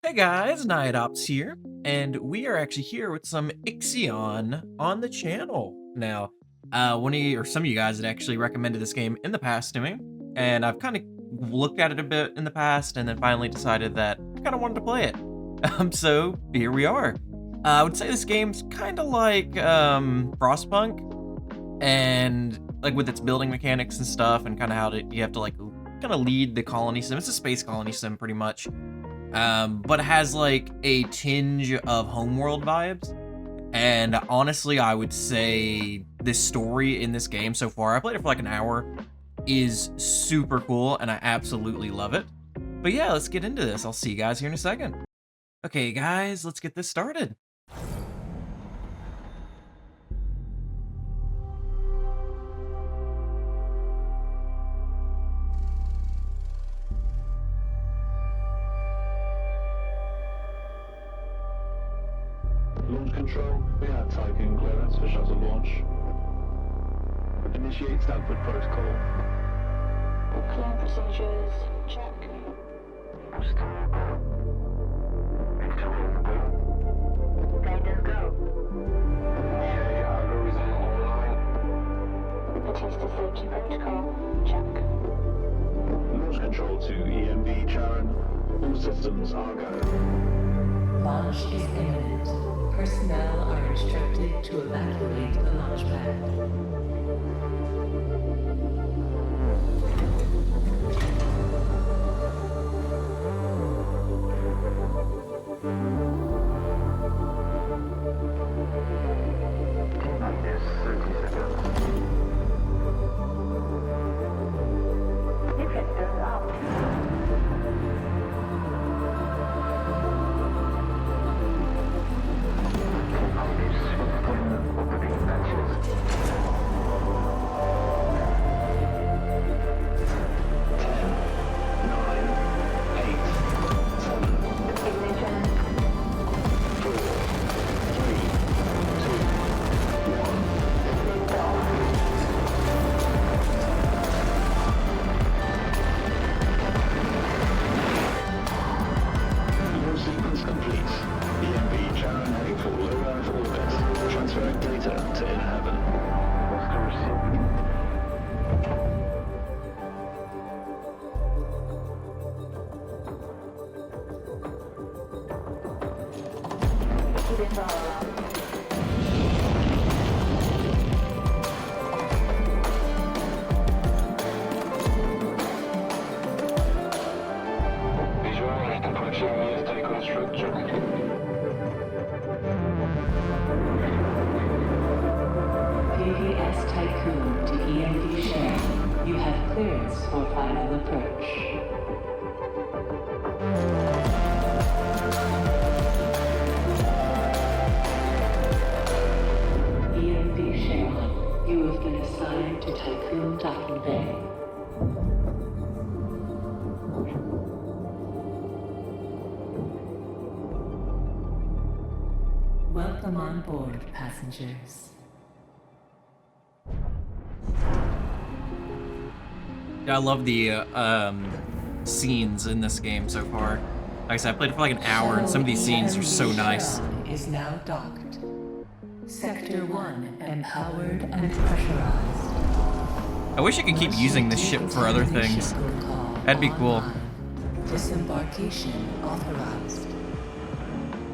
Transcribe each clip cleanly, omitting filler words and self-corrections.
Hey guys, Niodops here, and we are actually here with some Ixion on the channel. Now, one of you, or some of you guys had actually recommended this game in the past to me, and I've kind of looked at it a bit in the past, and then finally decided that I kind of wanted to play it. So here we are. I would say this game's kind of like Frostpunk, and like with its building mechanics and stuff, and kind of how you have to like kind of lead the colony sim. It's a space colony sim, pretty much. But it has like a tinge of homeworld vibes. And honestly, I would say this story in this game so far, I played it for like an hour, is super cool, and I absolutely love it. But yeah, let's get into this. I'll see you guys here in a second. Okay, guys, let's get this started. Launch control, we have Tycoon clearance for shuttle launch. Initiate Stanford protocol. Clean procedures, check. Guidance go. Okay, algorithm online. Batista safety protocol, check. Launch control to EMB Charon. All systems are go. Launch is imminent. Personnel are instructed to evacuate the launch pad. Minus 30 seconds. Deflectors out. Ignition. Lift off. Launch sequence complete. EMB Charon heading for low Earth orbit. Transferring data to inner heaven. Lift off. Visualize the Proximius Tycoon structure. PPS Tycoon to EMD Sharon. You have clearance for final approach. EMD Sharon. You have been assigned to Tycoon Docking Bay. Welcome on board, passengers. Yeah, I love the scenes in this game so far. Like I said, I played it for like an hour, and some of these scenes are so nice. Is now docked. Sector 1 empowered and pressurized. I wish I could keep using this ship for other things. That'd be cool. Disembarkation authorized.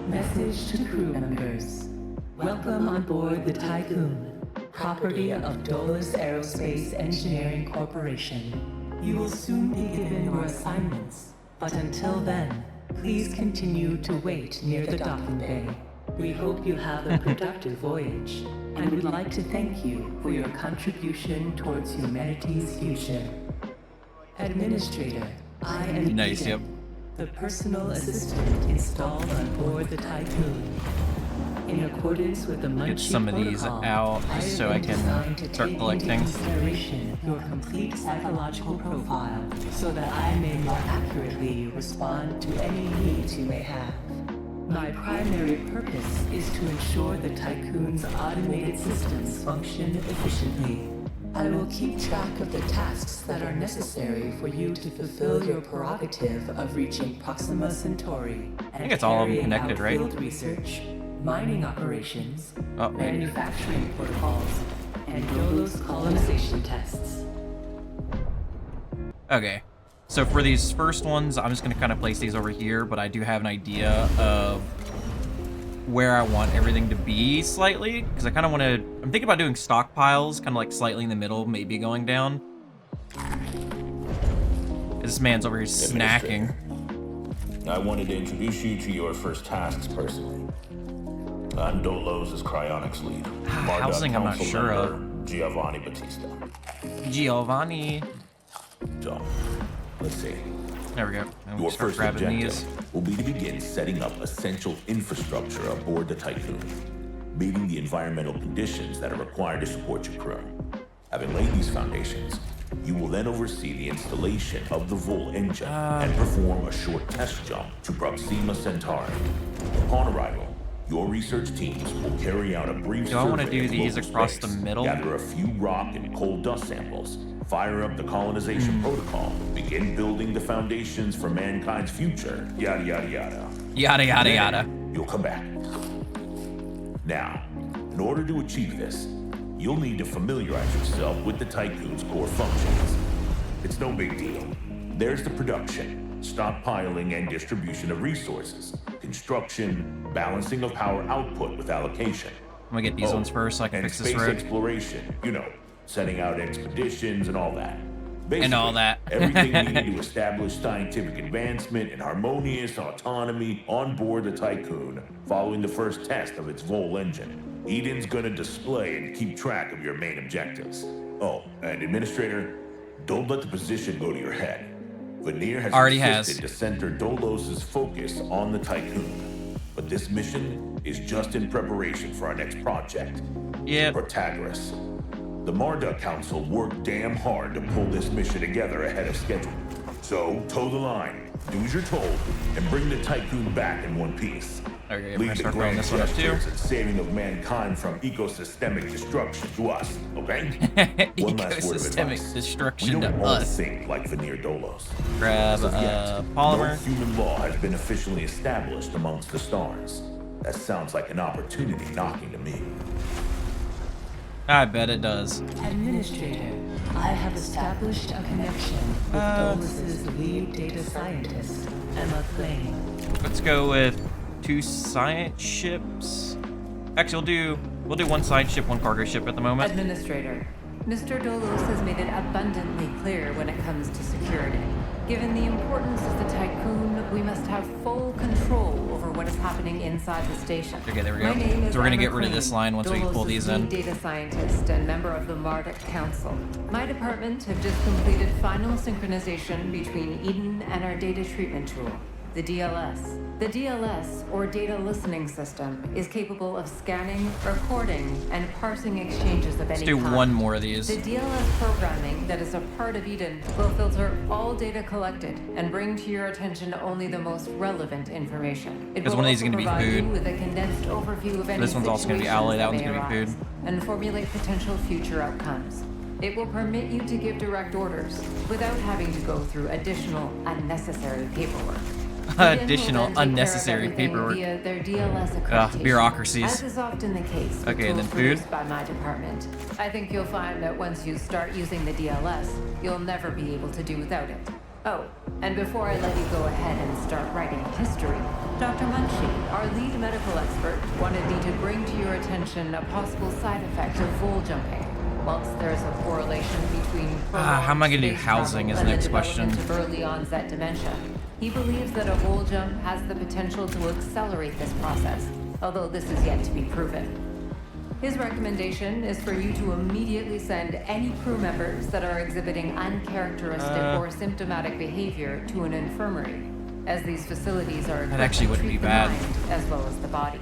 Message to crew members. Welcome on board the Tycoon, property of Dolus Aerospace Engineering Corporation. You will soon be given your assignments, but until then, please continue to wait near the docking bay. We hope you have a productive voyage, and would like to thank you for your contribution towards humanity's future. Administrator, I am Nice, Eden, yep. the personal assistant installed on board the Tycoon. In accordance with the Get some of these protocol, out just so I have been designed to can start take collecting. into consideration your complete psychological profile, so that I may more accurately respond to any needs you may have. My primary purpose is to ensure the Tycoon's automated systems function efficiently. I will keep track of the tasks that are necessary for you to fulfill your prerogative of reaching Proxima Centauri and think it's all of them carrying connected, out right? field research, mining operations, Oh, wait. manufacturing protocols, and Dolos colonization tests. Okay. So for these first ones, I'm just going to kind of place these over here, but I do have an idea of where I want everything to be slightly, because I kind of want to... I'm thinking about doing stockpiles, kind of like slightly in the middle, maybe going down. This man's over here snacking. I wanted to introduce you to your first tasks personally. I'm Dolos' cryonics lead. Housing, I'm not Council sure of. member Giovanni Battista. Giovanni. So, let's see. There we go. And we Your start first grabbing objective these. will be to begin setting up essential infrastructure aboard the Tycoon, meeting the environmental conditions that are required to support your crew. Having laid these foundations, you will then oversee the installation of the VOHLE engine and perform a short test jump to Proxima Centauri. Upon arrival, your research teams will carry out a brief Do I want to survey do of these local across space, the middle? gather a few rock and coal dust samples, fire up the colonization protocol, begin building the foundations for mankind's future, yada yada yada. Yada, yada, Then yada. You'll come back. Now, in order to achieve this, you'll need to familiarize yourself with the Tycoon's core functions. It's no big deal. There's the production, stockpiling, and distribution of resources, construction, balancing of power output with allocation. I'm gonna get these ones first so I can and fix this space road. exploration, you know, setting out expeditions and all that. Basically, And all that. everything needed to establish scientific advancement and harmonious autonomy on board the Tycoon following the first test of its VOHLE engine. Eden's gonna display and keep track of your main objectives. Oh, and Administrator, don't let the position go to your head. Veneer has Already insisted has. to center Dolos' focus on the Tycoon. But this mission is just in preparation for our next project. Yep. Protagoras. The Marduk Council worked damn hard to pull this mission together ahead of schedule. So, toe the line, do as you're told, and bring the Tycoon back in one piece. Okay, I'm Leave gonna the start throwing grand this one up too. gestures and saving of mankind from ecosystemic destruction to us, okay? One last word of Ecosystemic advice. destruction We don't to all us. think like Veneer Dolos. Grab As of yet, polymer. no human law has been officially established amongst the stars. That sounds like an opportunity knocking to me. I bet it does. Administrator, I have established a connection with Dolos' lead data scientist, Emma Klein. Let's go with 2 science ships. Actually, we'll do 1 science ship, 1 cargo ship at the moment. Administrator, Mr. Dolos has made it abundantly clear when it comes to security. Given the importance of the Tycoon, we must have full control over what is happening inside the station. Okay, there we go. My name is So we're gonna Emma get rid of Klein, this line once we pull Dolos' these lead in. data scientist and member of the Marduk Council. My department have just completed final synchronization between Eden and our data treatment tool, the DLS. The DLS, or Data Listening System, is capable of scanning, recording, and parsing exchanges of Let's any do kind. 1 more of these. The DLS programming that is a part of Eden will filter all data collected and bring to your attention only the most relevant information. It Because will one of these is also gonna be provide food. you with a condensed overview of any This one's also gonna be situations alloy, that one's may gonna be arise, food. and formulate potential future outcomes. It will permit you to give direct orders without having to go through additional unnecessary paperwork. Additional Eden will then take care of unnecessary everything paperwork. Via their DLS accreditation, bureaucracies. As is often the case with Okay, and then tools food? produced by my department. I think you'll find that once you start using the DLS, you'll never be able to do without it. Oh, and before I let you go ahead and start writing history, Dr. Munchie, our lead medical expert, wanted me to bring to your attention a possible side effect of VOHLE jumping. Whilst there's a correlation between how am I gonna do space housing is travel the and next question. development of early onset dementia, he believes that a VOHLE jump has the potential to accelerate this process, although this is yet to be proven. His recommendation is for you to immediately send any crew members that are exhibiting uncharacteristic or symptomatic behavior to an infirmary, as these facilities are equipped actually to wouldn't treat be the bad. mind as well as the body.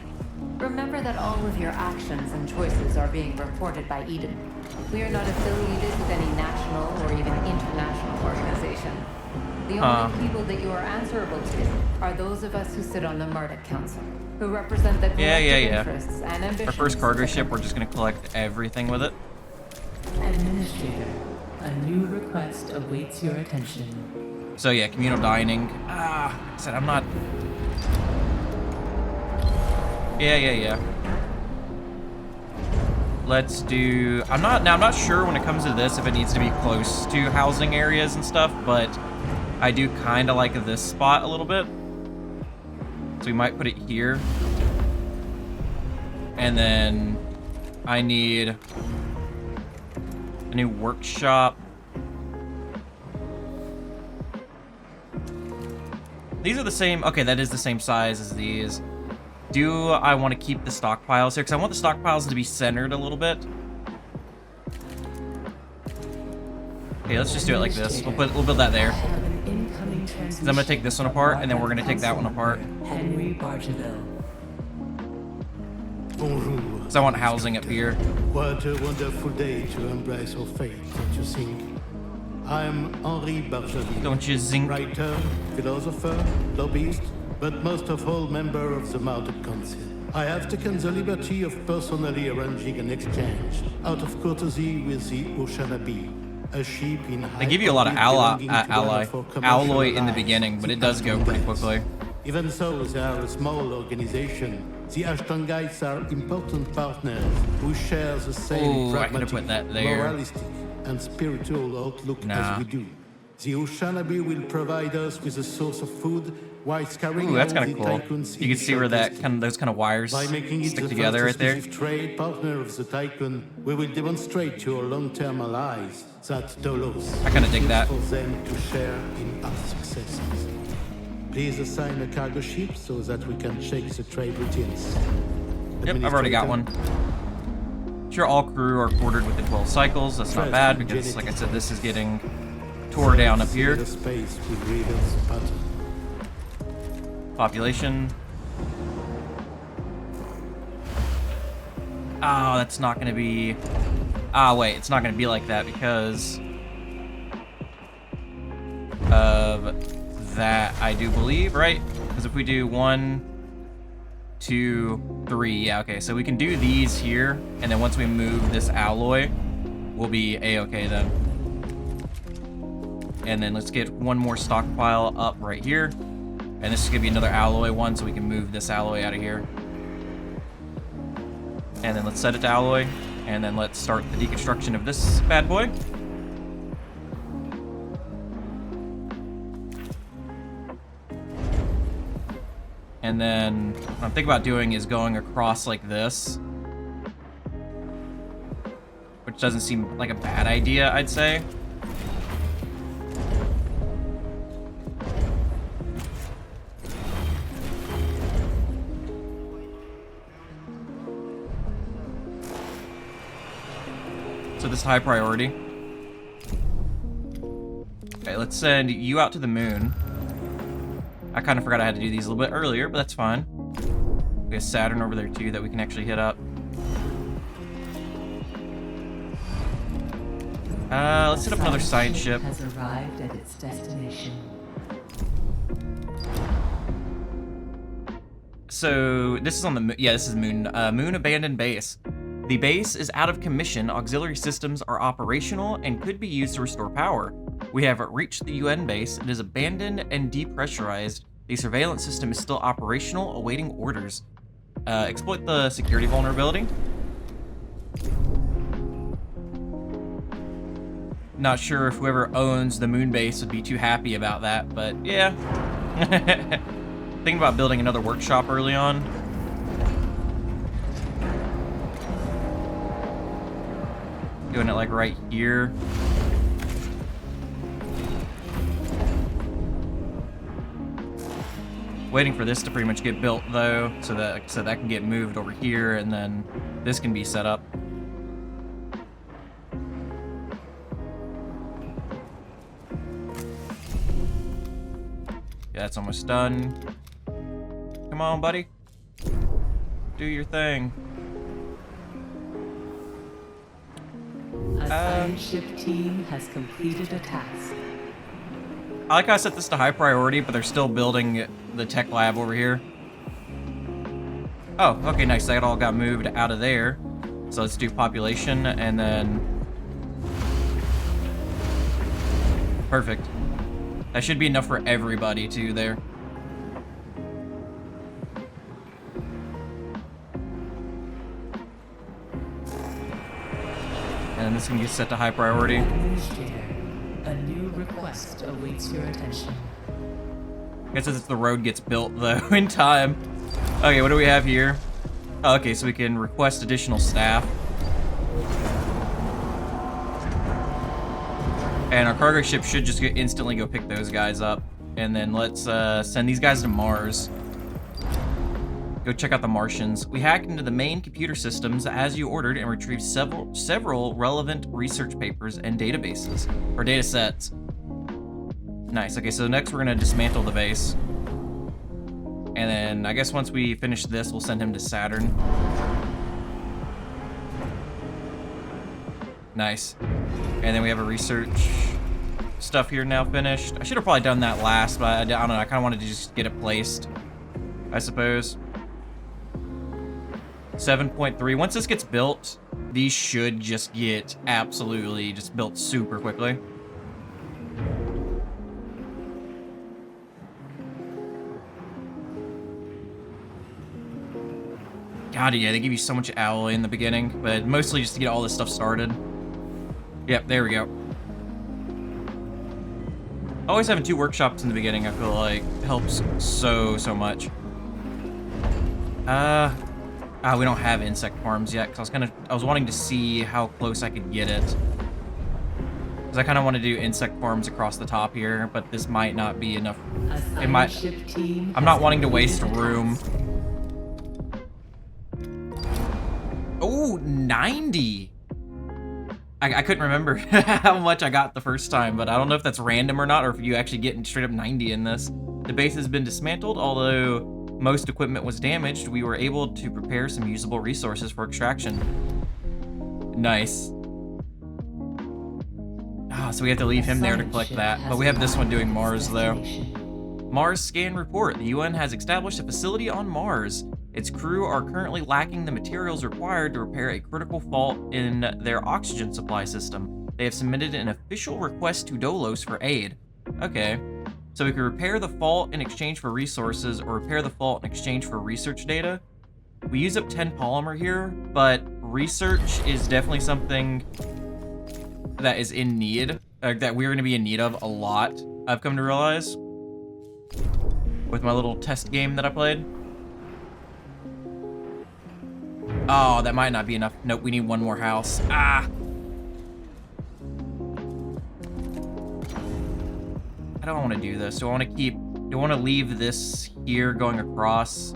Remember that all of your actions and choices are being reported by Eden. We are not affiliated with any national or even international organization. The only people that you are answerable to are those of us who sit on the Marduk Council, who represent the collective Yeah. interests and ambitions. Our first cargo of the ship, we're just gonna collect everything with it. Administrator, a new request awaits your attention. So yeah, communal dining. Like I said, I'm not... Yeah. Let's do... I'm not sure when it comes to this if it needs to be close to housing areas and stuff, but I do kind of like this spot a little bit. So we might put it here. And then I need a new workshop. These are the same. Okay, that is the same size as these. Do I want to keep the stockpiles here? Because I want the stockpiles to be centered a little bit. Okay, let's just do it like this. We'll build that there. Because I'm going to take this one apart, and then we're going to take that one apart. Henry Bargeville. Bonjour. Because I want housing up here. What a wonderful day to embrace our fate, don't you think? I'm Henri Bargeville. Don't you think? Writer, philosopher, lobbyist, but most of all member of the Mounted Council. I have taken the liberty of personally arranging an exchange out of courtesy with the Oceanabe, a ship in They give you a lot of alloy in the beginning, but it does go pretty quickly. Even so, they are a small organization. The Ashtongites are important partners who share the same Ooh, I could have pragmatic, put that there. moralistic, and spiritual outlook as we do. The Oceanabe will provide us with a source of food while Scouring Ooh, that's Earth, kind of the cool. Tycoon's You can see where that initial those kind of wires by making it stick the together first right there. exclusive trade partner of the Tycoon, we will demonstrate to our long-term allies that Dolos I kinda dig is that. for them to share in our successes. Please assign a cargo ship so that we can check the trade routines. Yep, I've already got one. Sure, all crew are quartered within 12 cycles. That's not bad because, like I said, this is getting tore down up here. Space will reveal the pattern. Population. Oh, that's not going to be... wait, it's not going to be like that because of that, I do believe, right? Because if we do 1, 2, 3, yeah, okay, so we can do these here, and then once we move this alloy, we'll be a-okay then. And then let's get one more stockpile up right here, and this is gonna be another alloy one, so we can move this alloy out of here. And then let's set it to alloy, and then let's start the deconstruction of this bad boy. And then what I'm thinking about doing is going across like this, which doesn't seem like a bad idea, I'd say. So this is high priority. Okay, let's send you out to the moon. I kind of forgot I had to do these a little bit earlier, but that's fine. We have Saturn over there too that we can actually hit up. Let's hit up another science ship. Has arrived at its destination. So this is on the yeah, this is Moon. Moon abandoned base. The base is out of commission. Auxiliary systems are operational and could be used to restore power. We have reached the UN base. It is abandoned and depressurized. The surveillance system is still operational, awaiting orders. Exploit the security vulnerability. Not sure if whoever owns the moon base would be too happy about that, but yeah. Thinking about building another workshop early on. Doing it like right here. Waiting for this to pretty much get built though, so that can get moved over here, and then this can be set up. Yeah, that's almost done. Come on, buddy. Do your thing. A science ship team has completed a task. I like how I set this to high priority, but they're still building the tech lab over here. Oh, okay, nice. That all got moved out of there. So let's do population, and then Perfect. That should be enough for everybody, too, there. And this can get set to high priority. Administrator, a new request awaits your attention. I guess it's the road gets built, though, in time. Okay, what do we have here? Oh, okay, so we can request additional staff. And our cargo ship should just instantly go pick those guys up. And then let's send these guys to Mars. Go check out the Martians. We hacked into the main computer systems as you ordered and retrieved several relevant research papers and databases, or data sets. Nice. Okay, so next we're gonna dismantle the base. And then I guess once we finish this, we'll send him to Saturn. Nice. And then we have a research stuff here now finished. I should have probably done that last, but I don't know. I kind of wanted to just get it placed, I suppose. 7.3. Once this gets built, these should just get absolutely just built super quickly. God, yeah, they give you so much alloy in the beginning, but mostly just to get all this stuff started. Yep, there we go. Always having 2 workshops in the beginning, I feel like, helps so much. We don't have insect farms yet, because I was wanting to see how close I could get it. Because I kind of want to do insect farms across the top here, but this might not be enough. It might. I'm not wanting to waste room. Oh, 90. I couldn't remember how much I got the first time, but I don't know if that's random or not, or if you actually get straight up 90 in this. The base has been dismantled, although most equipment was damaged. We were able to prepare some usable resources for extraction. Nice. So we have to leave him there to collect that, but we have this one doing Mars, though. Mars scan report. The UN has established a facility on Mars. Its crew are currently lacking the materials required to repair a critical fault in their oxygen supply system. They have submitted an official request to Dolos for aid. Okay. So we can repair the fault in exchange for resources, or repair the fault in exchange for research data. We use up 10 polymer here, but research is definitely something that is in need, that we're going to be in need of a lot, I've come to realize, with my little test game that I played. Oh, that might not be enough. Nope, we need one more house. Ah! I don't want to do this. Do I want to leave this here going across?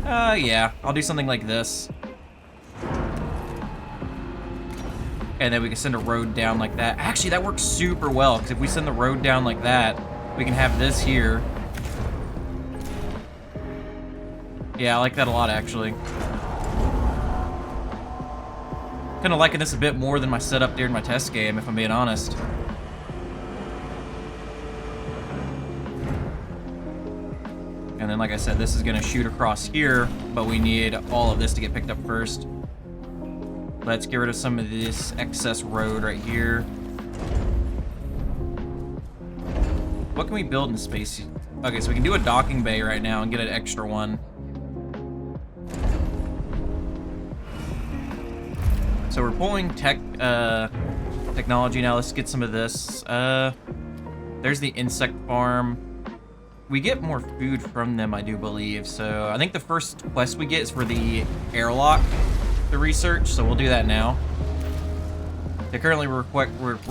Yeah, I'll do something like this. And then we can send a road down like that. Actually, that works super well, because if we send the road down like that, we can have this here. Yeah, I like that a lot, actually. Kind of liking this a bit more than my setup during my test game, if I'm being honest. And then, like I said, this is going to shoot across here, but we need all of this to get picked up first. Let's get rid of some of this excess road right here. What can we build in space? Okay, so we can do a docking bay right now and get an extra one. So we're pulling technology now. Let's get some of this. There's the insect farm. We get more food from them, I do believe. So I think the first quest we get is for the airlock, the research. So we'll do that now. Okay, currently we're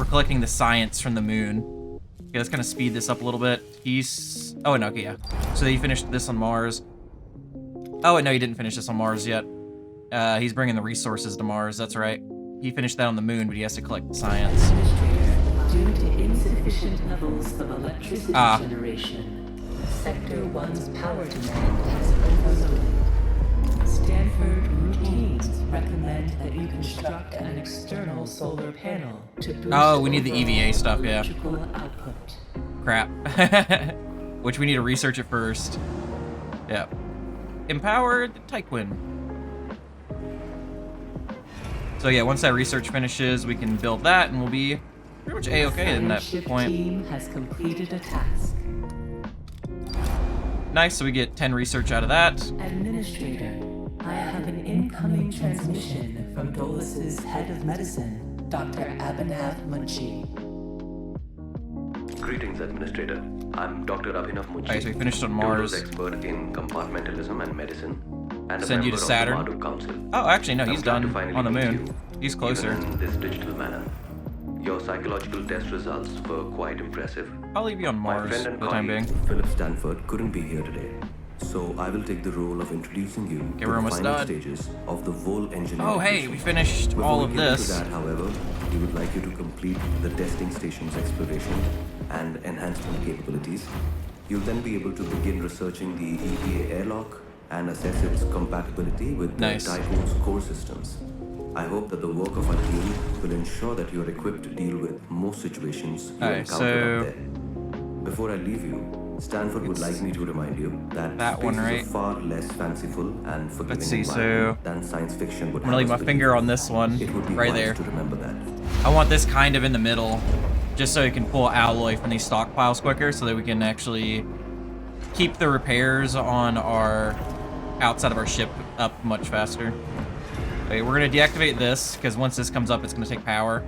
collecting the science from the moon. Okay, let's kind of speed this up a little bit. Oh, no, okay, yeah. So he finished this on Mars. Oh, no, he didn't finish this on Mars yet. He's bringing the resources to Mars, that's right. He finished that on the moon, but he has to collect the science. Due to insufficient levels of electricity generation, Sector 1's power demand has overloaded. Stanford routines recommend that you construct an external solar panel to boost we need the EVA stuff, yeah. electrical output. Crap. Which we need to research it first. Yeah. Empowered Tycoon. So So yeah, once that research finishes, we can build that, and we'll be pretty much A-okay in that Ship point. team has completed a task. Nice, so we get 10 research out of that. Administrator, I have an incoming transmission from Dolus's head of medicine, Dr. Abhinav Munshi. Greetings, Administrator. I'm Dr. Abhinav Munshi. Alright, so we finished on Mars. Dolos expert in compartmentalism and medicine, and a Send you member to of Saturn. the Marduk Council. Oh, actually, no, I'm he's glad to done finally on the meet moon. you, He's closer. even in this digital manner. Your psychological test results were quite impressive. I'll leave you on My Mars friend for and the time being. colleague, Philip Stanford, couldn't be here today, so I will take the role of introducing you Okay, to we're the almost final done. stages of the VOHLE engineering. Oh, hey, mission. we finished Before all we of get into this. that, however, we would like you to complete the testing station's exploration and enhancement capabilities. You'll then be able to begin researching the EPA airlock and assess its compatibility with the Nice. Tycoon's core systems. I hope that the work of our team will ensure that you're equipped to deal with most situations you Alright, encounter so- up there. Before I leave you, Stanford would like me to remind you that That space one, is right? a far less fanciful and forgiving Let's see, environment so- than science fiction would I'm gonna leave my have us finger believe. on this one, It would be right wise there. to remember that. I want this kind of in the middle, just so we can pull alloy from these stockpiles quicker, so that we can actually keep the repairs on our outside of our ship up much faster. Okay, we're gonna deactivate this, because once this comes up, it's gonna take power.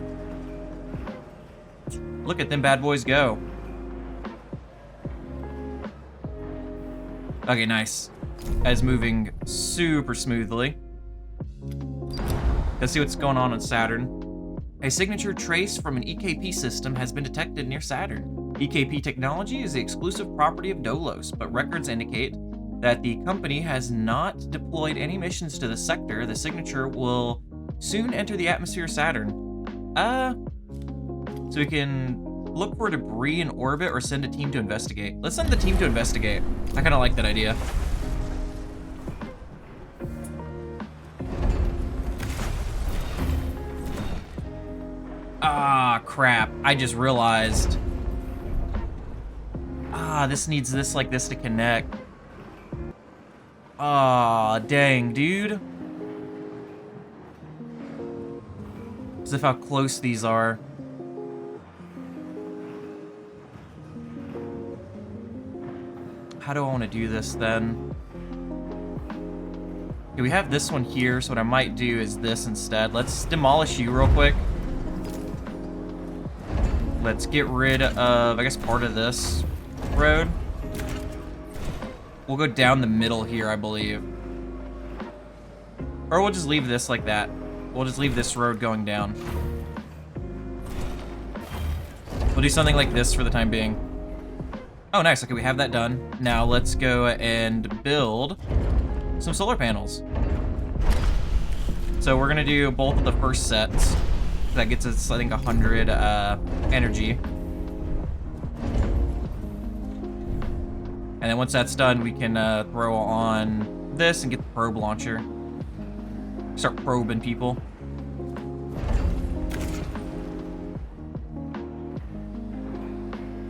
Look at them bad boys go. Okay, nice. That is moving super smoothly. Let's see what's going on Saturn. A signature trace from an EKP system has been detected near Saturn. EKP technology is the exclusive property of Dolos, but records indicate that the company has not deployed any missions to the sector. The signature will soon enter the atmosphere of Saturn. So we can look for debris in orbit or send a team to investigate. Let's send the team to investigate. I kind of like that idea. Ah, crap. I just realized. This needs this like this to connect. Ah, dang, dude. As if how close these are. How do I want to do this then? Okay, we have this one here, so what I might do is this instead. Let's demolish you real quick. Let's get rid of, I guess, part of this road. We'll go down the middle here, I believe. Or we'll just leave this like that. We'll just leave this road going down. We'll do something like this for the time being. Oh, nice. Okay, we have that done. Now let's go and build some solar panels. So we're gonna do both of the first sets. That gets us, I think, 100 energy. And then once that's done, we can throw on this and get the probe launcher. Start probing people.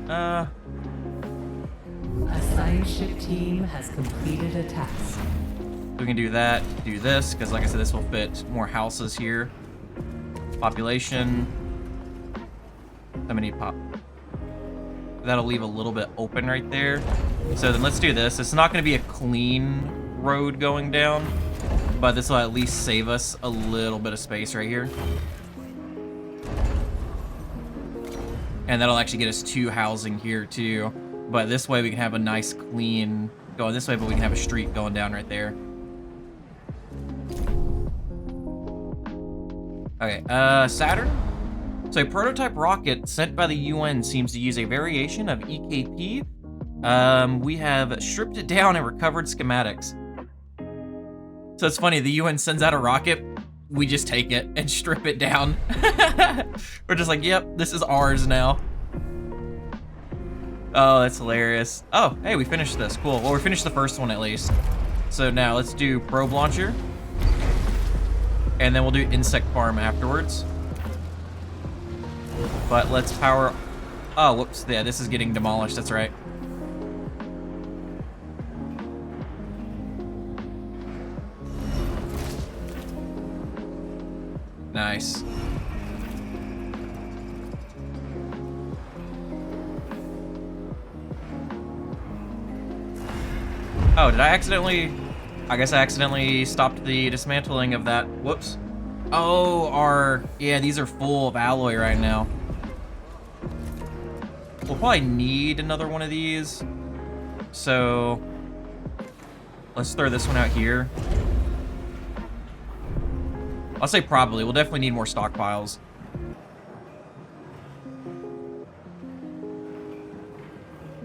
A science ship team has completed a task. We can do that, do this, because like I said, this will fit more houses here. Population. How many pop? That'll leave a little bit open right there. So then let's do this. It's not going to be a clean road going down, but this will at least save us a little bit of space right here. And that'll actually get us 2 housing here too. But this way we can have a nice clean going this way, but we can have a street going down right there. Okay, Saturn? So a prototype rocket sent by the UN seems to use a variation of EKP. We have stripped it down and recovered schematics. So it's funny, the UN sends out a rocket, we just take it and strip it down. We're just like, yep, this is ours now. Oh, that's hilarious. Oh, hey, we finished this, cool. Well, we finished the first one at least. So now let's do probe launcher. And then we'll do insect farm afterwards. But let's power... Oh, whoops. Yeah, this is getting demolished. That's right. Nice. Oh, did I accidentally... I guess I accidentally stopped the dismantling of that. Whoops. Oh, yeah, these are full of alloy right now. We'll probably need another one of these. So... let's throw this one out here. I'll say probably. We'll definitely need more stockpiles.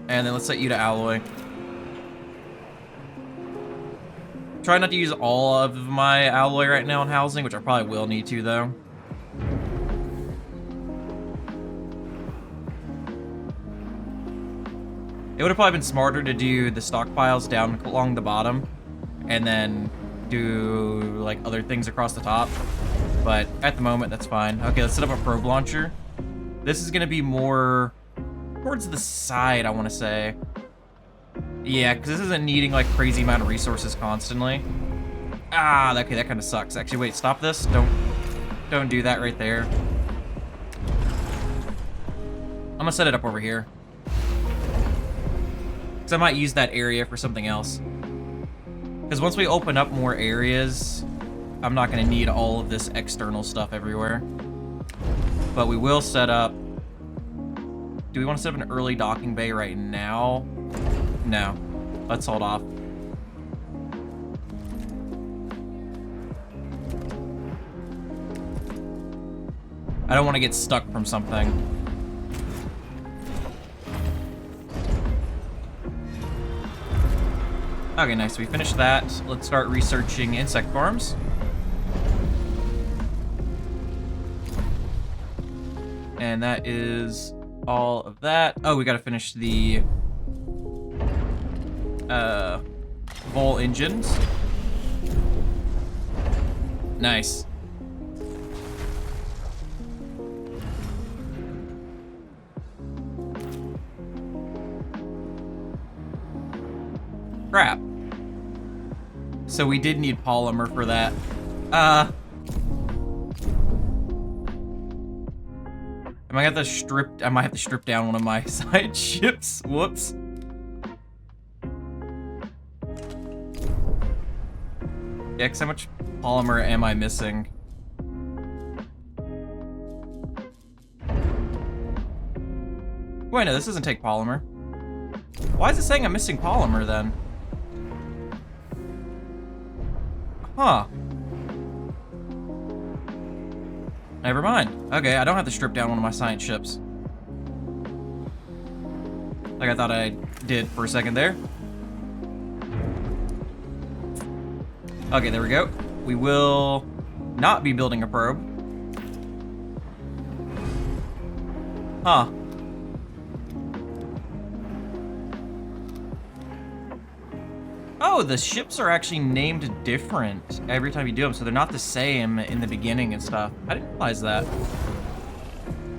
And then let's set you to alloy. Try not to use all of my alloy right now in housing, which I probably will need to, though. It would have probably been smarter to do the stockpiles down along the bottom, and then do, like, other things across the top. But at the moment, that's fine. Okay, let's set up a probe launcher. This is going to be more towards the side, I want to say. Yeah, because this isn't needing, like, crazy amount of resources constantly. Ah, okay, that kind of sucks. Actually, wait, stop this. Don't do that right there. I'm going to set it up over here. Because I might use that area for something else. Because once we open up more areas, I'm not going to need all of this external stuff everywhere. But we will set up... do we want to set up an early docking bay right now? No. Let's hold off. I don't want to get stuck from something. Okay, nice. We finished that. Let's start researching insect farms. And that is all of that. Oh, we gotta finish the VOHLE engines. Nice. Crap. So we did need polymer for that. I might have to strip down one of my side ships. Whoops. Yeah, 'cause how much polymer am I missing? Wait, no, this doesn't take polymer. Why is it saying I'm missing polymer then? Huh. Never mind. Okay, I don't have to strip down one of my science ships. Like I thought I did for a second there. Okay, there we go. We will not be building a probe. Huh. Oh, the ships are actually named different every time you do them, so they're not the same in the beginning and stuff. I didn't realize that.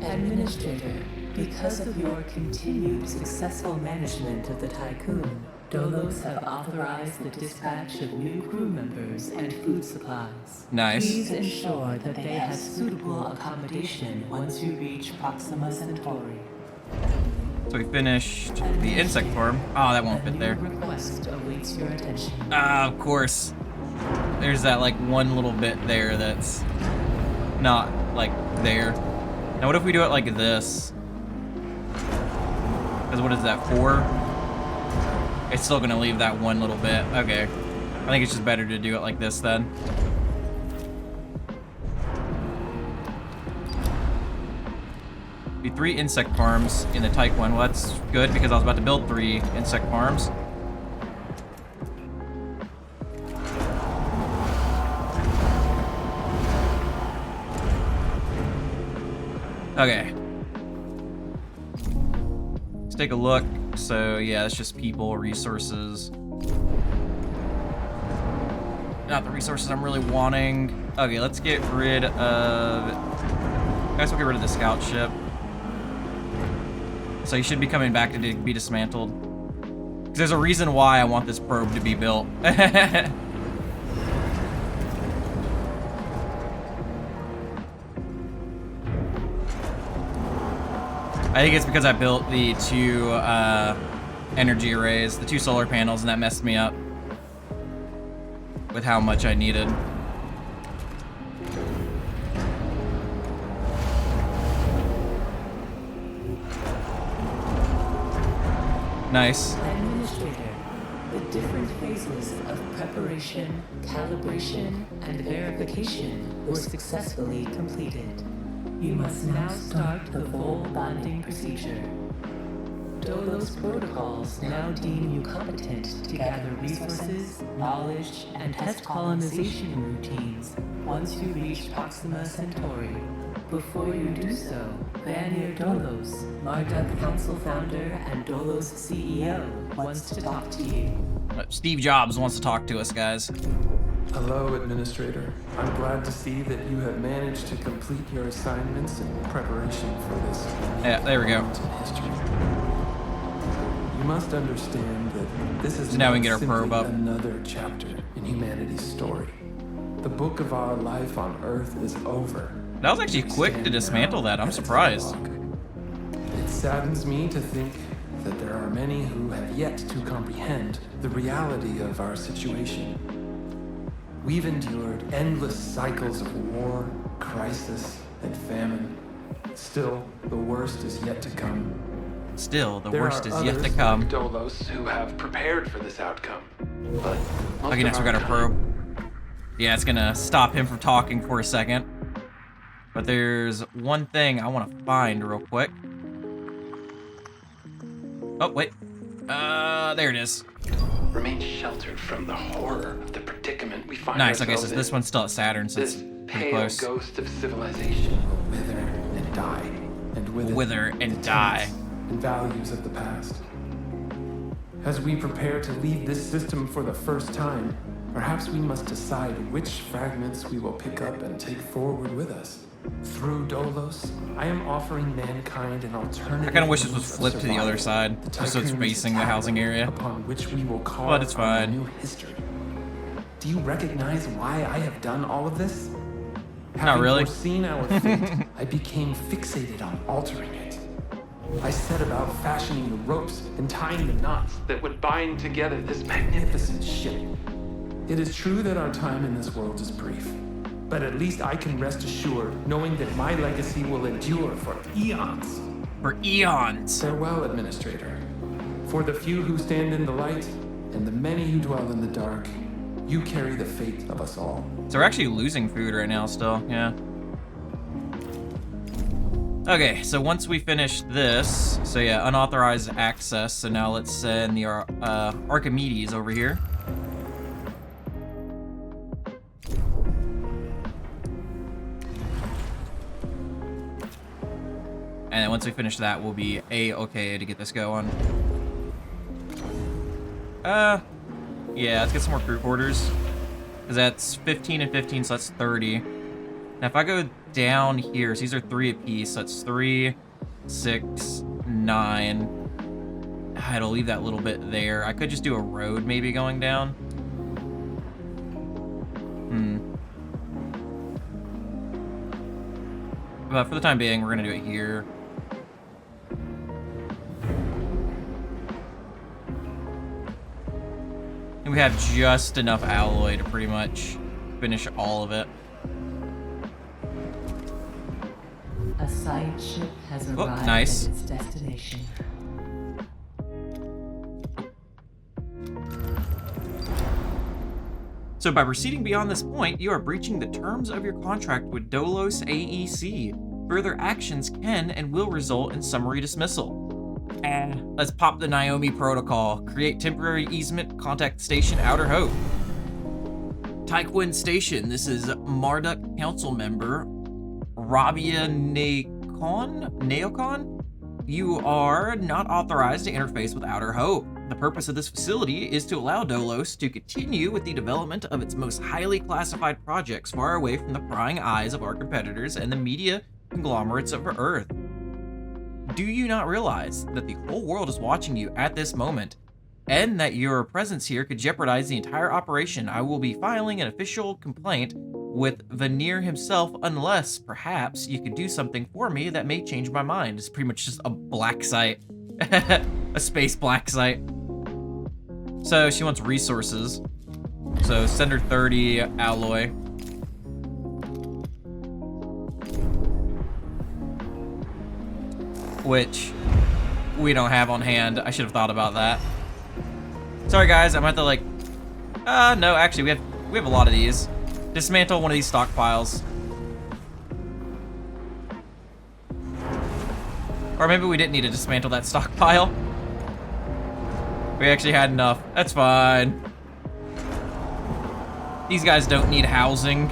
Administrator, because of your continued successful management of the Tycoon, Dolos have authorized the dispatch of new crew members and food supplies. Nice. Please ensure that they have suitable accommodation once you reach Proxima Centauri. So we finished the insect farm. Oh, that won't fit there. A new request awaits your attention. Ah, of course. There's that, like, one little bit there that's not, like, there. Now, what if we do it like this? Because what is that, 4? It's still going to leave that one little bit. Okay. I think it's just better to do it like this, then. Be 3 insect farms in the Tiqqun. Well, that's good because I was about to build 3 insect farms. Okay. Let's take a look. So, yeah, it's just people, resources. Not the resources I'm really wanting. Okay, let's get rid of... I guess we'll get rid of the scout ship. So you should be coming back to be dismantled. 'Cause there's a reason why I want this probe to be built. I think it's because I built the 2 energy arrays, the 2 solar panels, and that messed me up with how much I needed. Nice. Administrator, the different phases of preparation, calibration, and verification were successfully completed. You must now start the VOHLE bonding procedure. Dolos protocols now deem you competent to gather resources, knowledge, and test colonization routines once you reach Proxima Centauri. Before you do so, Vanir Dolos, Marduk Council founder and Dolos CEO, wants to talk to you. Steve Jobs wants to talk to us, guys. Hello, Administrator. I'm glad to see that you have managed to complete your assignments in preparation for this. Yeah, there we go. History. You must understand that this is So now we can get our simply probe up. another chapter in humanity's story. The book of our life on Earth is over. That was actually quick to dismantle that. I'm surprised. It saddens me to think that there are many who have yet to comprehend the reality of our situation. We've endured endless cycles of war, crisis, and famine. Still, the worst is yet to come. Still, the There worst are is yet to others come. like Dolos who have prepared for this outcome. But Okay, next we got our probe. Yeah, it's gonna stop him from talking for a second. But there's one thing I want to find real quick. Oh, wait. There it is. Remain sheltered from the horror of the predicament we find Nice, okay, so ourselves this in. one's still at Saturn, so it's This pretty pale close. ghost of civilization will wither and die, and with it, Wither and the die. tenets and values of the past. As we prepare to leave this system for the first time, perhaps we must decide which fragments we will pick up and take forward with us. Through Dolos, I am offering mankind an alternative. I kind of wish this was means of flipped to the other survival. side, The just so it's Tycoon's facing the tablet housing area. upon which we will carve But it's our fine. new history. Do you recognize why I have done all of this? Not really. Having foreseen our fate, I became fixated on altering it. I set about fashioning the ropes and tying the knots that would bind together this magnificent ship. It is true that our time in this world is brief, but at least I can rest assured knowing that my legacy will endure for eons. For eons. Farewell, Administrator. For the few who stand in the light and the many who dwell in the dark, you carry the fate of us all. So we're actually losing food right now still, yeah. Okay, so once we finish this, so yeah, unauthorized access. So now let's send the Archimedes over here. And then once we finish that, we'll be A-okay to get this going. Yeah, let's get some more crew quarters. Because that's 15 and 15, so that's 30. Now, if I go down here, so these are 3 apiece, so that's 3, 6, 9. It'll leave that little bit there. I could just do a road maybe going down. But for the time being, we're going to do it here. And we have just enough alloy to pretty much finish all of it. A science ship has arrived nice. at its destination. So by proceeding beyond this point, you are breaching the terms of your contract with Dolos AEC. Further actions can and will result in summary dismissal. Let's pop the Naomi protocol. Create temporary easement, contact station Outer Hope. Tiqqun Station, this is Marduk Council member Rabia Neocon? You are not authorized to interface with Outer Hope. The purpose of this facility is to allow Dolos to continue with the development of its most highly classified projects far away from the prying eyes of our competitors and the media conglomerates of Earth. Do you not realize that the whole world is watching you at this moment, and that your presence here could jeopardize the entire operation? I will be filing an official complaint with Veneer himself, unless perhaps you could do something for me that may change my mind. It's pretty much just a black site. A space black site. So she wants resources. So send her 30 alloy. Which we don't have on hand. I should have thought about that. Sorry guys, I might have to like, no, actually we have a lot of these. Dismantle one of these stockpiles. Or maybe we didn't need to dismantle that stockpile. We actually had enough. That's fine. These guys don't need housing.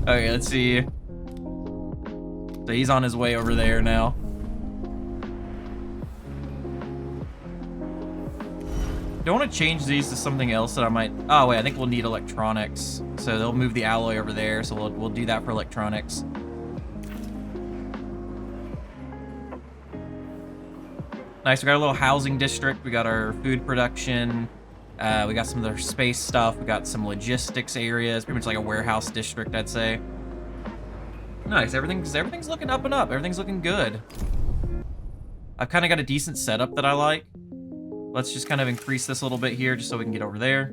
Okay, let's see. So he's on his way over there now. Do I want to change these to something else that I might... Oh, wait, I think we'll need electronics. So they'll move the alloy over there, so we'll do that for electronics. Nice, we got a little housing district. We got our food production. We got some of their space stuff. We got some logistics areas. Pretty much like a warehouse district, I'd say. Nice, everything's looking up and up. Everything's looking good. I've kind of got a decent setup that I like. Let's just kind of increase this a little bit here just so we can get over there.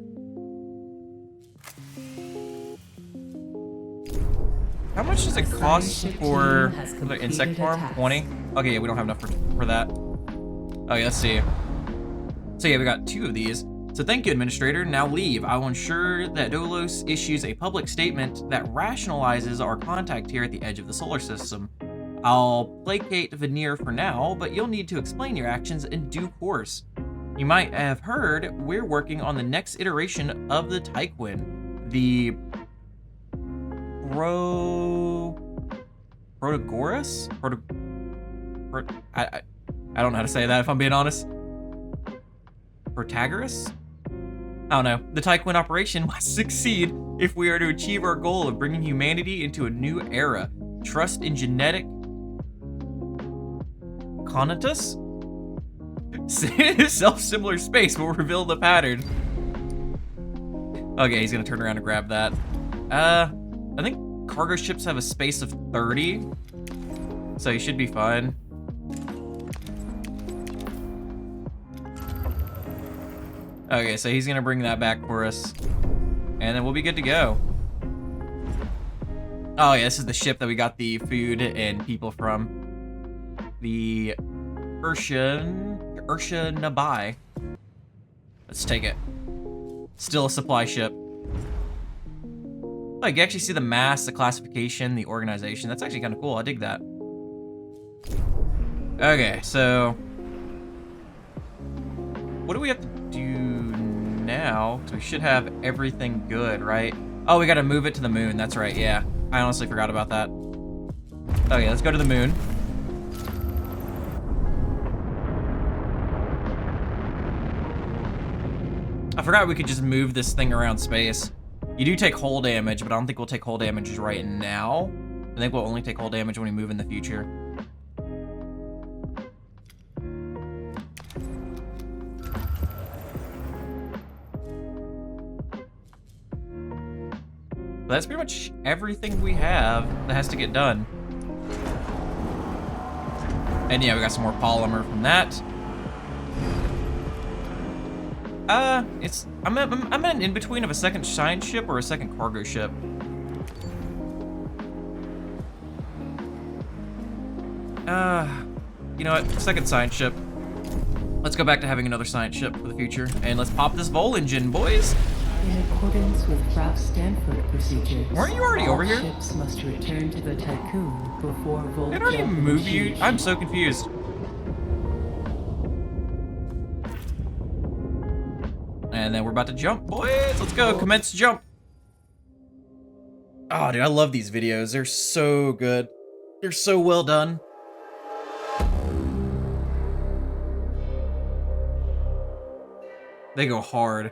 How much does it cost for the insect farm? 20? Okay, yeah, we don't have enough for that. Okay, let's see. So yeah, we got 2 of these. So thank you, Administrator. Now leave. I will ensure that Dolos issues a public statement that rationalizes our contact here at the edge of the solar system. I'll placate Veneer for now, but you'll need to explain your actions in due course. You might have heard we're working on the next iteration of the Tycoon, the Protagoras? I don't know how to say that if I'm being honest. Protagoras? I don't know. The Tycoon operation must succeed if we are to achieve our goal of bringing humanity into a new era. Trust in genetic conatus? Self-similar space will reveal the pattern. Okay, he's gonna turn around and grab that. I think cargo ships have a space of 30, so he should be fine. Okay, so he's gonna bring that back for us, and then we'll be good to go. Oh yeah, this is the ship that we got the food and people from. The Ursha Nabai. Let's take it. Still a supply ship. Oh, you can actually see the mass, the classification, the organization. That's actually kind of cool. I dig that. Okay, so what do we have to do now? So we should have everything good, right? Oh, we got to move it to the moon. That's right. Yeah, I honestly forgot about that. Okay, let's go to the moon. I forgot we could just move this thing around space. You do take hull damage, but I don't think we'll take hull damage right now. I think we'll only take hull damage when we move in the future. But that's pretty much everything we have that has to get done. And yeah, we got some more polymer from that. I'm at an in-between of a second science ship or a second cargo ship. You know what? Second science ship. Let's go back to having another science ship for the future, and let's pop this VOHLE engine, boys. In accordance with Ralph Stanford procedures, Weren't you already over here? ships must return to the Tycoon before VOHLE. Did I already move you? I'm so confused. And then we're about to jump, boys. Let's go. Commence jump. Oh, dude, I love these videos. They're so good. They're so well done. They go hard.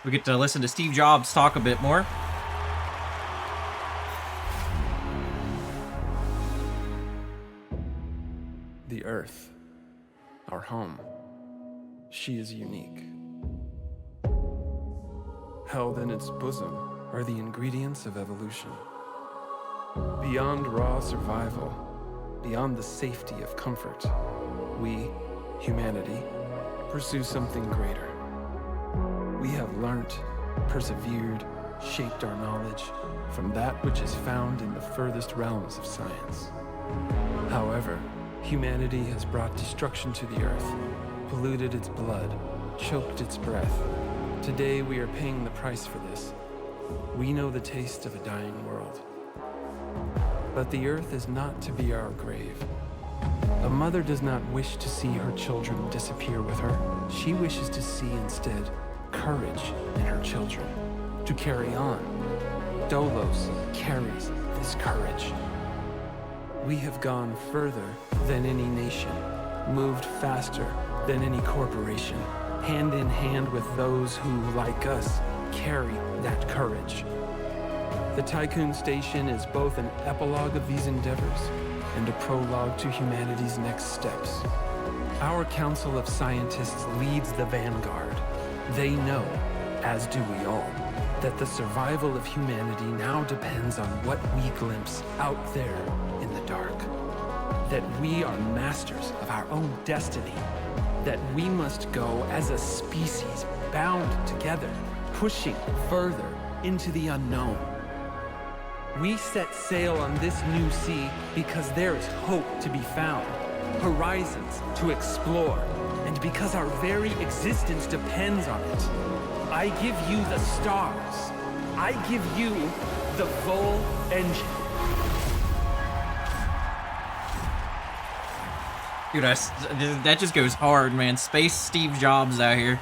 We get to listen to Steve Jobs talk a bit more. The Earth, our home, she is unique. Held in its bosom are the ingredients of evolution. Beyond raw survival, beyond the safety of comfort, we, humanity, pursue something greater. We have learnt, persevered, shaped our knowledge from that which is found in the furthest realms of science. However, humanity has brought destruction to the Earth, polluted its blood, choked its breath. Today we are paying the price for this. We know the taste of a dying world. But the Earth is not to be our grave. A mother does not wish to see her children disappear with her. She wishes to see instead courage in her children, to carry on. Dolos carries this courage. We have gone further than any nation, moved faster than any corporation, hand in hand with those who, like us, carry that courage. The Tycoon station is both an epilogue of these endeavors and a prologue to humanity's next steps. Our Council of Scientists leads the vanguard. They know, as do we all, that the survival of humanity now depends on what we glimpse out there in the dark. That we are masters of our own destiny. That we must go as a species bound together, pushing further into the unknown. We set sail on this new sea because there is hope to be found, horizons to explore, and because our very existence depends on it. I give you the stars. I give you the VOHLE engine. Dude, that just goes hard, man. Space Steve Jobs out here.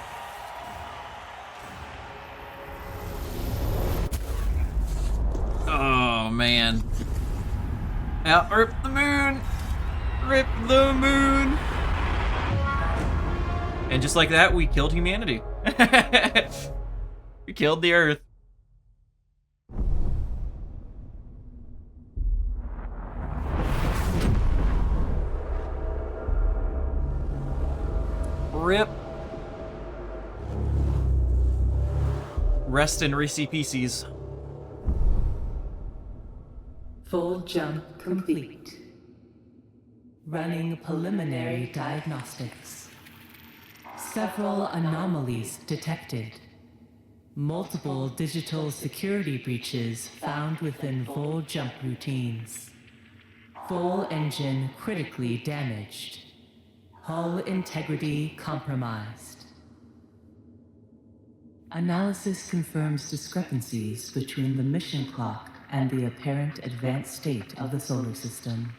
Oh, man. Out, rip the moon! Rip the moon! And just like that, we killed humanity. We killed the Earth. Rip. Rest in Reese Pieces. Full jump complete. Running preliminary diagnostics. Several anomalies detected. Multiple digital security breaches found within VOHLE jump routines. VOHLE engine critically damaged. Hull integrity compromised. Analysis confirms discrepancies between the mission clock and the apparent advanced state of the solar system.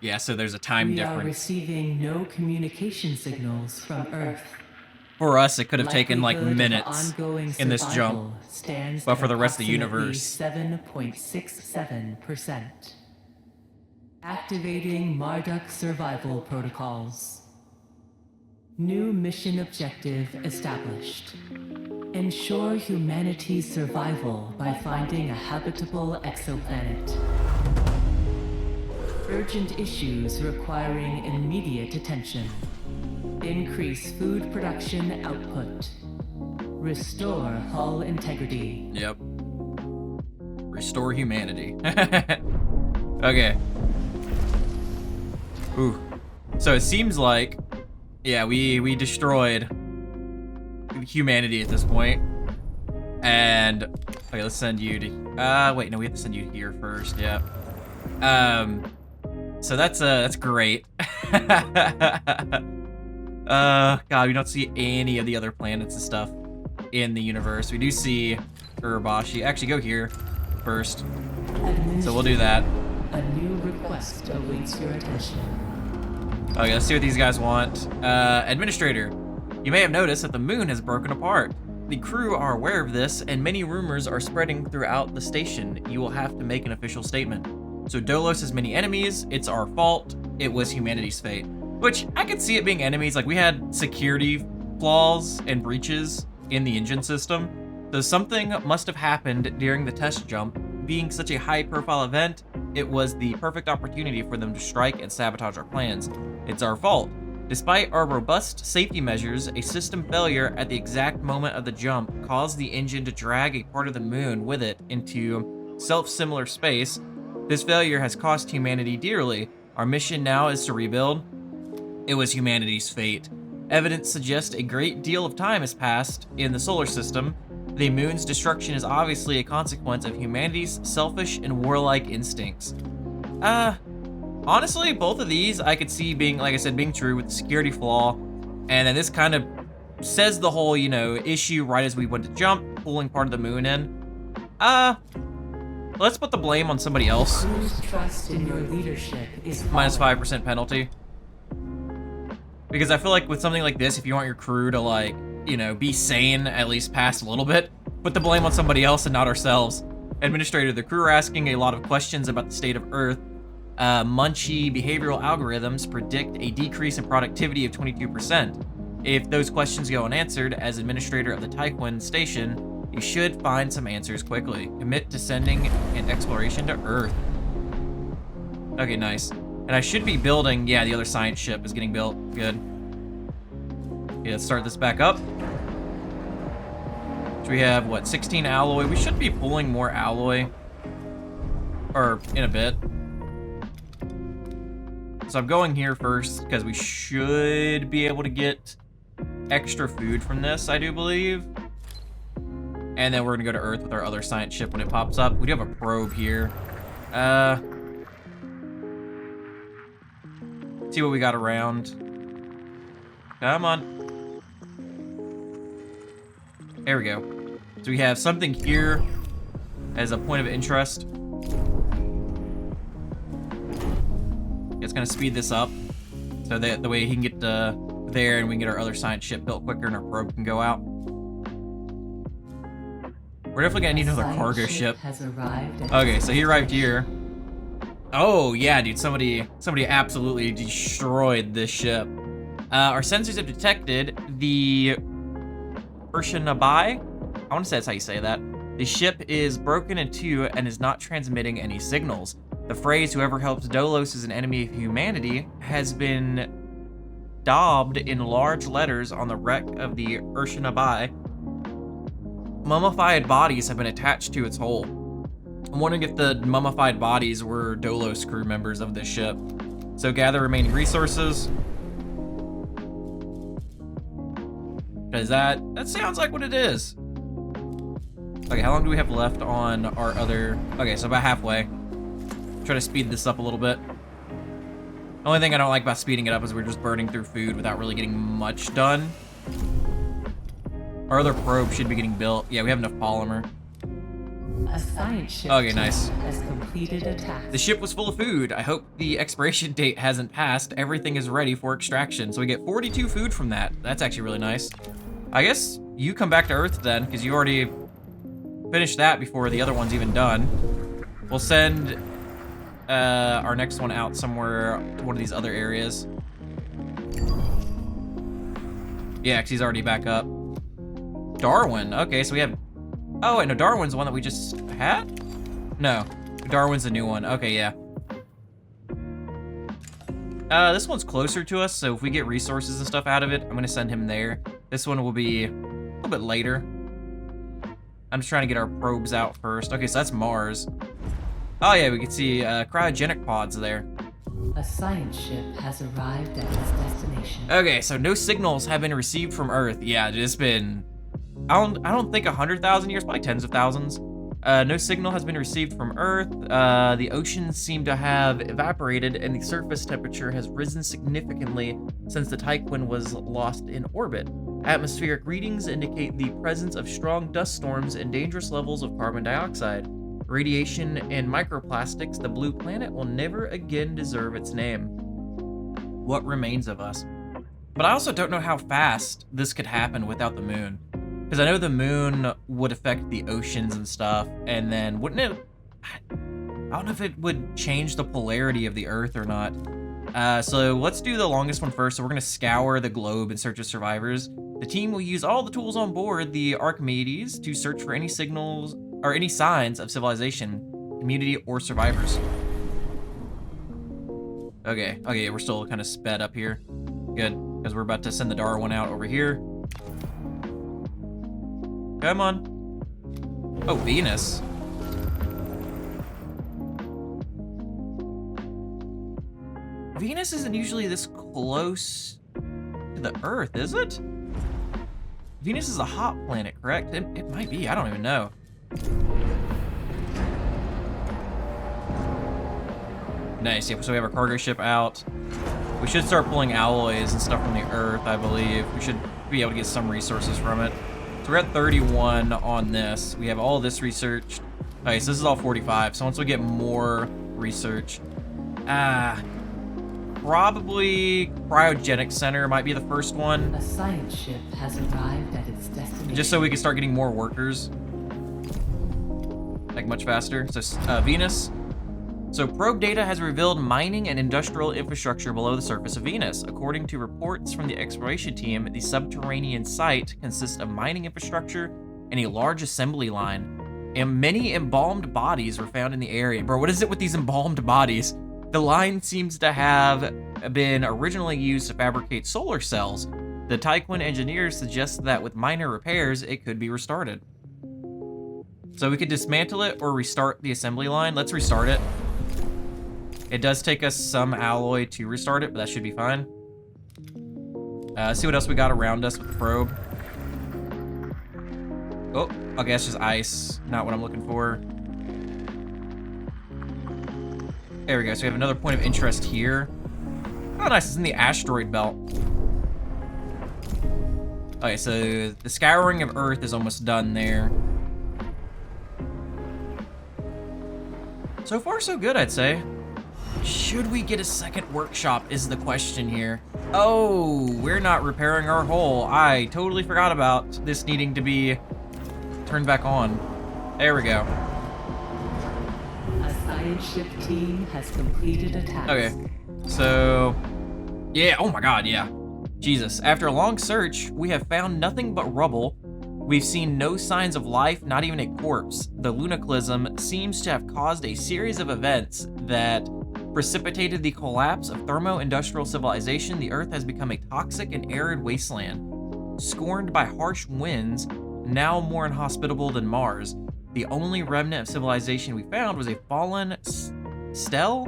Yeah, so there's a time difference. We are receiving no communication signals from Earth. For us, it could have taken like minutes in this jump, but for the rest of the universe. 7.67%. Activating Marduk survival protocols. New mission objective established. Ensure humanity's survival by finding a habitable exoplanet. Urgent issues requiring immediate attention. Increase food production output. Restore hull integrity. Yep. Restore humanity. Okay. Ooh. So it seems like, yeah, we destroyed humanity at this point. And okay, let's send you to wait, no, we have to send you here first, yeah. So that's great. God, we don't see any of the other planets and stuff in the universe. We do see Urabashi. Actually, go here first. So we'll do that. A new request awaits your attention. Okay, let's see what these guys want. Administrator, you may have noticed that the moon has broken apart. The crew are aware of this, and many rumors are spreading throughout the station. You will have to make an official statement. So Dolos has many enemies. It's our fault. It was humanity's fate. Which, I could see it being enemies. Like, we had security flaws and breaches in the engine system. Though something must have happened during the test jump, being such a high-profile event, it was the perfect opportunity for them to strike and sabotage our plans. It's our fault. Despite our robust safety measures, a system failure at the exact moment of the jump caused the engine to drag a part of the moon with it into self-similar space. This failure has cost humanity dearly. Our mission now is to rebuild. It was humanity's fate. Evidence suggests a great deal of time has passed in the solar system. The moon's destruction is obviously a consequence of humanity's selfish and warlike instincts. Honestly, both of these I could see being, like I said, being true with the security flaw. And then this kind of says the whole, you know, issue right as we went to jump, pulling part of the moon in. Let's put the blame on somebody else. Whose trust in your leadership is Minus falling? 5% penalty. Because I feel like with something like this, if you want your crew to, like, you know, be sane at least past a little bit, put the blame on somebody else and not ourselves. Administrator, the crew are asking a lot of questions about the state of Earth. Munchy behavioral algorithms predict a decrease in productivity of 22%. If those questions go unanswered, as administrator of the Tycoon station, you should find some answers quickly. Commit to sending an exploration to Earth. Okay, nice. And I should be building, yeah, the other science ship is getting built. Good. Okay, let's start this back up. So we have, what, 16 alloy? We should be pulling more alloy. Or, in a bit. So I'm going here first, because we should be able to get extra food from this, I do believe. And then we're gonna go to Earth with our other science ship when it pops up. We do have a probe here. See what we got around. Come on. There we go. So we have something here as a point of interest. It's gonna speed this up so that the way he can get there and we can get our other science ship built quicker and our probe can go out. We're definitely gonna need another cargo ship. Has arrived at Okay, so he arrived here. Oh yeah, dude, somebody absolutely destroyed this ship. Our sensors have detected the Urshanabai. I want to say that's how you say that. The ship is broken in two and is not transmitting any signals. The phrase, whoever helps Dolos is an enemy of humanity, has been daubed in large letters on the wreck of the Urshanabai. Mummified bodies have been attached to its hull. I'm wondering if the mummified bodies were Dolos crew members of this ship. So gather remaining resources. Because that sounds like what it is. Okay, how long do we have left on our other... Okay, so about halfway. Try to speed this up a little bit. The only thing I don't like about speeding it up is we're just burning through food without really getting much done. Our other probe should be getting built. Yeah, we have enough polymer. a science ship Okay, nice. has completed a task. The ship was full of food. I hope the expiration date hasn't passed. Everything is ready for extraction. So we get 42 food from that. That's actually really nice. I guess you come back to Earth then, because you already finished that before the other one's even done. We'll send our next one out somewhere to one of these other areas. Yeah, because he's already back up. Darwin. Okay, so we have... Oh, wait, no, Darwin's the one that we just had? No, Darwin's the new one. Okay, yeah. This one's closer to us, so if we get resources and stuff out of it, I'm going to send him there. This one will be a little bit later. I'm just trying to get our probes out first. Okay, so that's Mars. Oh, yeah, we can see cryogenic pods there. A science ship has arrived at its destination. Okay, so no signals have been received from Earth. Yeah, it's been... I don't think 100,000 years, probably tens of thousands. No signal has been received from Earth. The oceans seem to have evaporated and the surface temperature has risen significantly since the Tycoon was lost in orbit. Atmospheric readings indicate the presence of strong dust storms and dangerous levels of carbon dioxide. Radiation and microplastics, the blue planet will never again deserve its name. What remains of us? But I also don't know how fast this could happen without the moon. Because I know the moon would affect the oceans and stuff, and then wouldn't it... I don't know if it would change the polarity of the Earth or not. So let's do the longest one first. So we're gonna scour the globe in search of survivors. The team will use all the tools on board the Archimedes to search for any signals or any signs of civilization, community, or survivors. Okay, we're still kind of sped up here. Good, because we're about to send the Darwin out over here. Come on. Oh, Venus. Venus isn't usually this close to the Earth, is it? Venus is a hot planet, correct? It might be, I don't even know. Nice, yep, so we have our cargo ship out. We should start pulling alloys and stuff from the Earth, I believe. We should be able to get some resources from it. So we're at 31 on this. We have all this researched. Okay, so this is all 45. So once we get more research, probably Cryogenic Center might be the first one. A science ship has arrived at its destination. Just so we can start getting more workers. Like much faster. So Venus. So probe data has revealed mining and industrial infrastructure below the surface of Venus. According to reports from the exploration team, the subterranean site consists of mining infrastructure and a large assembly line. And many embalmed bodies were found in the area. Bro, what is it with these embalmed bodies? The line seems to have been originally used to fabricate solar cells. The Tycoon engineers suggest that with minor repairs, it could be restarted. So we could dismantle it or restart the assembly line. Let's restart it. It does take us some alloy to restart it, but that should be fine. Let's see what else we got around us with the probe. Oh, okay, that's just ice. Not what I'm looking for. There we go, so we have another point of interest here. Oh, nice, it's in the asteroid belt. Okay, so the scouring of Earth is almost done there. So far, so good, I'd say. Should we get a second workshop is the question here. Oh, we're not repairing our hull. I totally forgot about this needing to be turned back on. There we go. A science ship team has completed a task. Okay, so yeah, oh my god, yeah. Jesus, after a long search, we have found nothing but rubble. We've seen no signs of life, not even a corpse. The lunaclism seems to have caused a series of events that precipitated the collapse of thermo-industrial civilization. The Earth has become a toxic and arid wasteland, scorned by harsh winds, now more inhospitable than Mars. The only remnant of civilization we found was a fallen stele,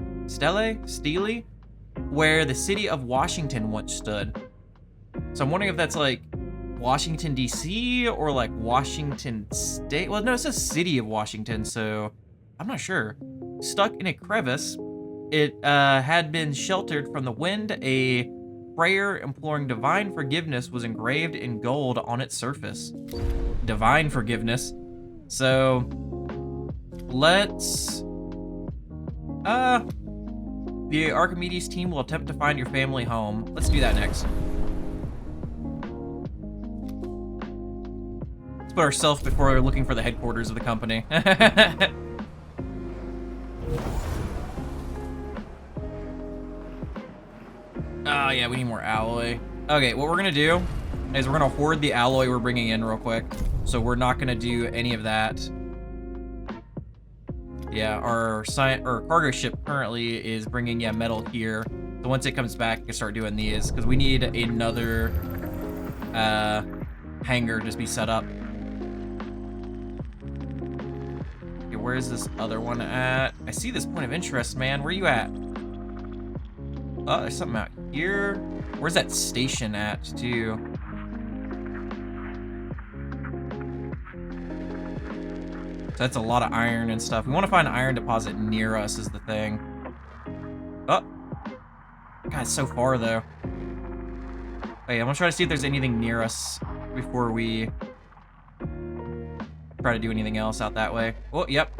where the city of Washington once stood. So I'm wondering if that's like Washington, D.C. or like Washington State. Well, no, it says city of Washington, so I'm not sure. Stuck in a crevice, it had been sheltered from the wind. A prayer imploring divine forgiveness was engraved in gold on its surface. Divine forgiveness. So let's the Archimedes team will attempt to find your family home. Let's do that next. Let's put ourselves before we're looking for the headquarters of the company. Oh yeah, we need more alloy. Okay, what we're gonna do is we're gonna hoard the alloy we're bringing in real quick. So we're not gonna do any of that. Yeah, our cargo ship currently is bringing metal here. So once it comes back, we can start doing these because we need another hangar just be set up. Okay, where is this other one at? I see this point of interest, man. Where you at? Oh, there's something out here. Where's that station at, too? So that's a lot of iron and stuff. We want to find an iron deposit near us is the thing. Oh. God, it's so far, though. Okay, I'm going to try to see if there's anything near us before we try to do anything else out that way. Oh, yep.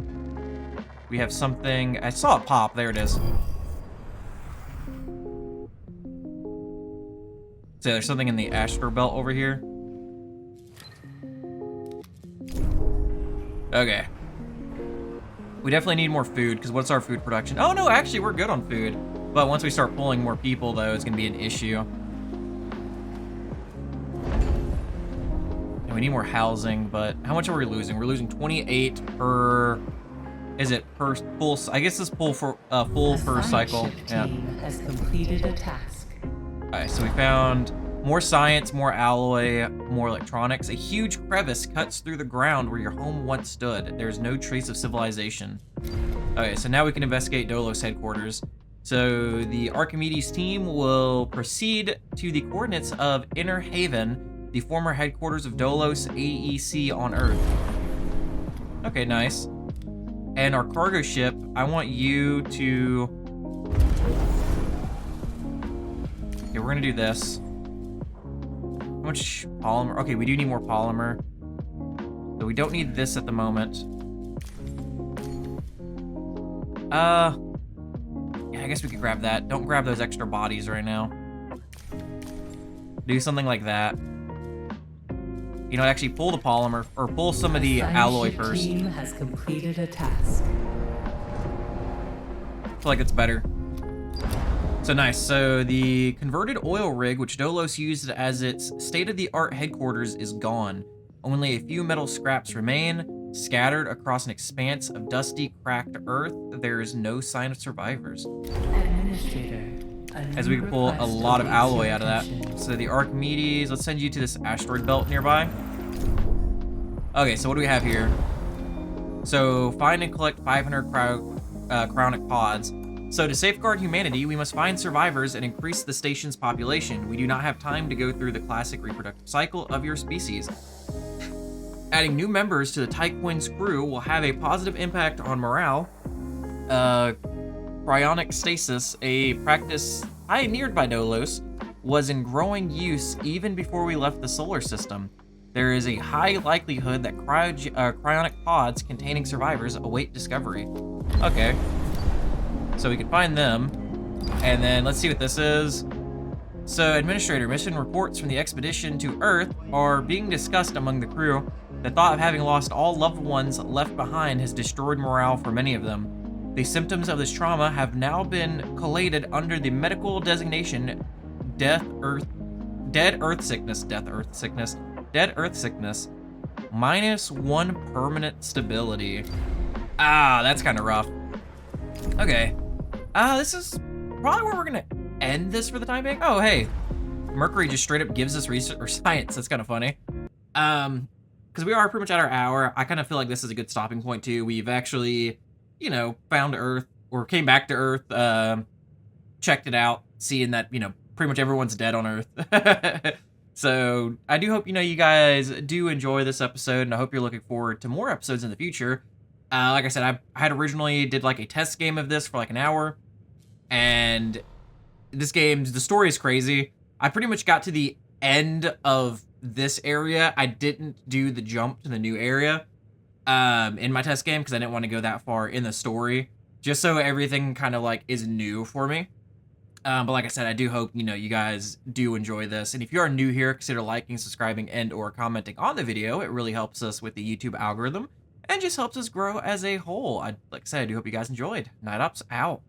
We have something. I saw it pop. There it is. So there's something in the astro belt over here. Okay. We definitely need more food, because what's our food production? Oh, no, actually, we're good on food. But once we start pulling more people, though, it's going to be an issue. And we need more housing, but how much are we losing? We're losing 28 per... Is it per full? I guess it's full for full per cycle. Yeah. Team has completed a task. Alright, so we found more science, more alloy, more electronics. A huge crevice cuts through the ground where your home once stood. There's no trace of civilization. Okay, so now we can investigate Dolos headquarters. So the Archimedes team will proceed to the coordinates of Inner Haven, the former headquarters of Dolos AEC on Earth. Okay, nice. And our cargo ship, I want you to... Okay, we're gonna do this. How much polymer? Okay, we do need more polymer. So we don't need this at the moment. Yeah, I guess we could grab that. Don't grab those extra bodies right now. Do something like that. You know, actually pull the polymer, or pull some of the alloy first. The team has completed a task. I feel like it's better. So nice. So the converted oil rig, which Dolos used as its state-of-the-art headquarters, is gone. Only a few metal scraps remain, scattered across an expanse of dusty, cracked earth. There is no sign of survivors. Administrator, As we can pull a lot of alloy out of that. So the Archimedes, let's send you to this asteroid belt nearby. Okay, so what do we have here? So find and collect 500 cryonic pods. So to safeguard humanity, we must find survivors and increase the station's population. We do not have time to go through the classic reproductive cycle of your species. Adding new members to the Tycoon's crew will have a positive impact on morale. Cryonic stasis, a practice pioneered by Dolos, was in growing use even before we left the solar system. There is a high likelihood that cryonic pods containing survivors await discovery. Okay. So we can find them. And then let's see what this is. So, Administrator, mission reports from the expedition to Earth are being discussed among the crew. The thought of having lost all loved ones left behind has destroyed morale for many of them. The symptoms of this trauma have now been collated under the medical designation Dead Earth Sickness, -1 permanent stability. Ah, that's kind of rough. Okay. This is probably where we're gonna end this for the time being. Oh, hey. Mercury just straight up gives us research or science. That's kind of funny. Because we are pretty much at our hour. I kind of feel like this is a good stopping point too. We've actually, you know, found Earth or came back to Earth, checked it out, seeing that, you know, pretty much everyone's dead on Earth. So I do hope, you know, you guys do enjoy this episode, and I hope you're looking forward to more episodes in the future. Like I said, I had originally did like a test game of this for like an hour, and this game, the story is crazy. I pretty much got to the end of this area. I didn't do the jump to the new area in my test game because I didn't want to go that far in the story, just so everything kind of like is new for me. But like I said, I do hope, you know, you guys do enjoy this. And if you are new here, consider liking, subscribing, and or commenting on the video. It really helps us with the YouTube algorithm and just helps us grow as a whole. Like I said, I do hope you guys enjoyed. Night Ops out.